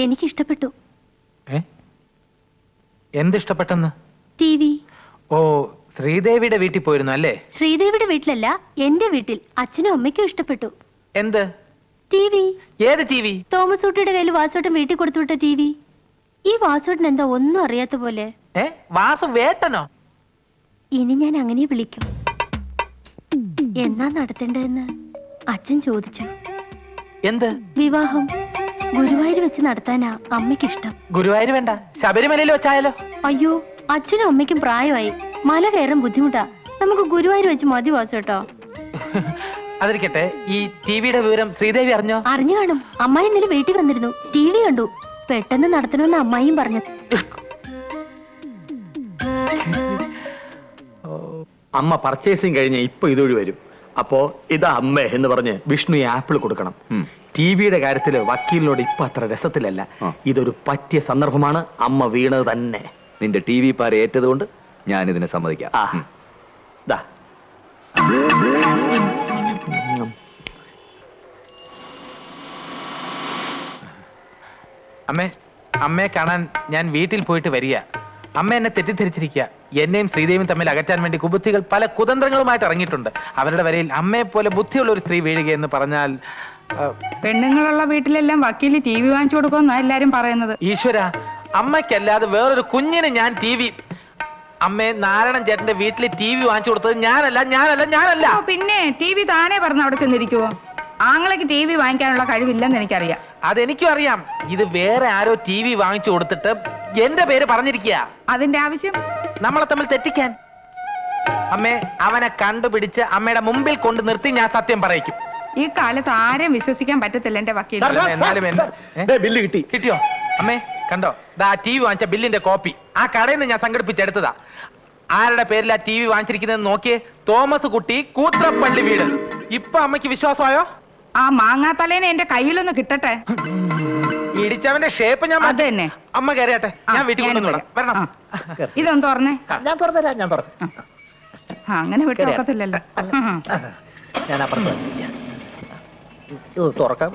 എനിക്ക് ഇഷ്ടപ്പെട്ടു. എന്തിഷ്ടപ്പെട്ടെന്ന്? ടിവി. ഓ, ശ്രീദേവിയുടെ വീട്ടിൽ പോയിരുന്നു അല്ലേ? ശ്രീദേവിയുടെ വീട്ടിലല്ല, എന്റെ വീട്ടിൽ. അച്ഛനും അമ്മയ്ക്കും ഇഷ്ടപ്പെട്ടു. എന്ത് ടിവി? ഏത് ടിവി? തോമസ് ഊട്ടിയുടെ കയ്യിൽ വാസോട്ടൻ വീട്ടിൽ കൊടുത്തുവിട്ട ടിവി. ഈ വാസോട്ടൻ എന്താ ഒന്നും അറിയാത്ത പോലെ. വാസു വേട്ടനോ? ഇനി ഞാൻ അങ്ങനെ വിളിക്കും. എന്നാ നടത്തേണ്ടതെന്ന് അച്ഛൻ ചോദിച്ചു. എന്ത്? വിവാഹം ഗുരുവായൂർ വെച്ച് നടത്താനാ അമ്മയ്ക്കിഷ്ടം. ഗുരുവായൂർ വേണ്ട, ശബരിമലയിൽ വെച്ചായാലോ? അയ്യോ, അച്ഛനും അമ്മയ്ക്കും പ്രായമായി, മല കയറാൻ ബുദ്ധിമുട്ടാ. നമുക്ക് ഗുരുവായൂർ വെച്ച് മതി വാസോട്ടോ. അതിരിക്കട്ടെ, ഈ ടിവിയുടെ വിവരം ശ്രീദേവി അറിഞ്ഞോ? അറിഞ്ഞു കാണും. അമ്മായി ഇന്നലെ വീട്ടിൽ വന്നിരുന്നു, ടിവി കണ്ടു. പെട്ടെന്ന് നടത്തണമെന്ന് അമ്മായിയും പറഞ്ഞു. അമ്മ പർച്ചേസിങ് കഴിഞ്ഞ് ഇപ്പൊ ഇതൊഴി വരും. അപ്പോ ഇതാ അമ്മ എന്ന് പറഞ്ഞ് വിഷ്ണു ആപ്പിൾ കൊടുക്കണം. ടിവിയുടെ കാര്യത്തില് വക്കീലിനോട് ഇപ്പൊ അത്ര രസത്തിലല്ല. ഇതൊരു പറ്റിയ സന്ദർഭമാണ്. അമ്മ വീണത് തന്നെ. നിന്റെ ടി വി പാര ഏറ്റത് കൊണ്ട് ഞാൻ ഇതിനെ സമ്മതിക്കാം. അമ്മയെ കാണാൻ ഞാൻ വീട്ടിൽ പോയിട്ട് വരിക. അമ്മ എന്നെ തെറ്റിദ്ധരിച്ചിരിക്കുക. എന്നെയും ശ്രീദേവിയും തമ്മിൽ അകറ്റാൻ വേണ്ടി കുബുദ്ധികൾ പല കുതന്ത്രങ്ങളുമായിട്ട് ഇറങ്ങിയിട്ടുണ്ട്. അവരുടെ വരയിൽ അമ്മയെ പോലെ ബുദ്ധിയുള്ള ഒരു സ്ത്രീ വീഴുകയെന്ന് പറഞ്ഞാൽ... പെണ്ണുങ്ങളുള്ള വീട്ടിലെല്ലാം വക്കീല് ടി വി വാങ്ങിച്ചു കൊടുക്കുമെന്നാ എല്ലാരും പറയുന്നത്. ഈശ്വര, അമ്മയ്ക്കല്ലാതെ വേറൊരു കുഞ്ഞിന് ഞാൻ ടി വി... അമ്മേ, നാരായണൻ ചേട്ടന്റെ വീട്ടിൽ ടി വി വാങ്ങിച്ചു കൊടുത്തത് ഞാനല്ല. പിന്നെ ടി വി താനേ പറഞ്ഞ അവിടെ ചെന്നിരിക്കുവോ? ആങ്ങളേക്ക് ടി വി വാങ്ങിക്കാനുള്ള കഴിവില്ലെന്ന് എനിക്കറിയാം. അതെനിക്കും അറിയാം. ഇത് വേറെ ആരോ ടി വി വാങ്ങിച്ചു കൊടുത്തിട്ട് എന്റെ പേര് പറഞ്ഞിരിക്കുക. അതിന്റെ ആവശ്യം നമ്മളെ തമ്മിൽ തെറ്റിക്കാൻ. അമ്മേ, അവനെ കണ്ടുപിടിച്ച് അമ്മയുടെ മുമ്പിൽ കൊണ്ട് നിർത്തി ഞാൻ സത്യം പറയിക്കും. ഈ കാലത്ത് ആരെയും വിശ്വസിക്കാൻ പറ്റത്തില്ല എന്റെ വക്കീൽ. ബില്ല് കിട്ടിയോ? അമ്മേ കണ്ടോ, ദാ ടി വി വാങ്ങിച്ച ബില്ലിന്റെ കോപ്പി ആ കടയിൽ നിന്ന് ഞാൻ സംഘടിപ്പിച്ചെടുത്തതാ. ആരുടെ പേരിൽ ആ ടി വി വാങ്ങിച്ചിരിക്കുന്നത് നോക്കിയേ. തോമസ് കുട്ടി, കൂത്രപ്പള്ളി വീട്. ഇപ്പൊ അമ്മയ്ക്ക് വിശ്വാസമായോ? ആ മാങ്ങാത്തലേനെ എന്റെ കയ്യിലൊന്ന് കിട്ടട്ടെ. ഇടിച്ചവന്റെ ഷേപ്പ് ഞാൻ അത് തന്നെ. അമ്മ കയറിയട്ടെ, ഞാൻ വീട്ടിൽ കൊണ്ടുവന്നു വരണം. ഇതൊന്ന് തുറന്നേ. ഞാൻ തുറന്നു. അങ്ങനെ വിട്ടൊക്കത്തില്ലല്ലോ. ഞാൻ അപ്പുറത്ത് തുറക്കാം.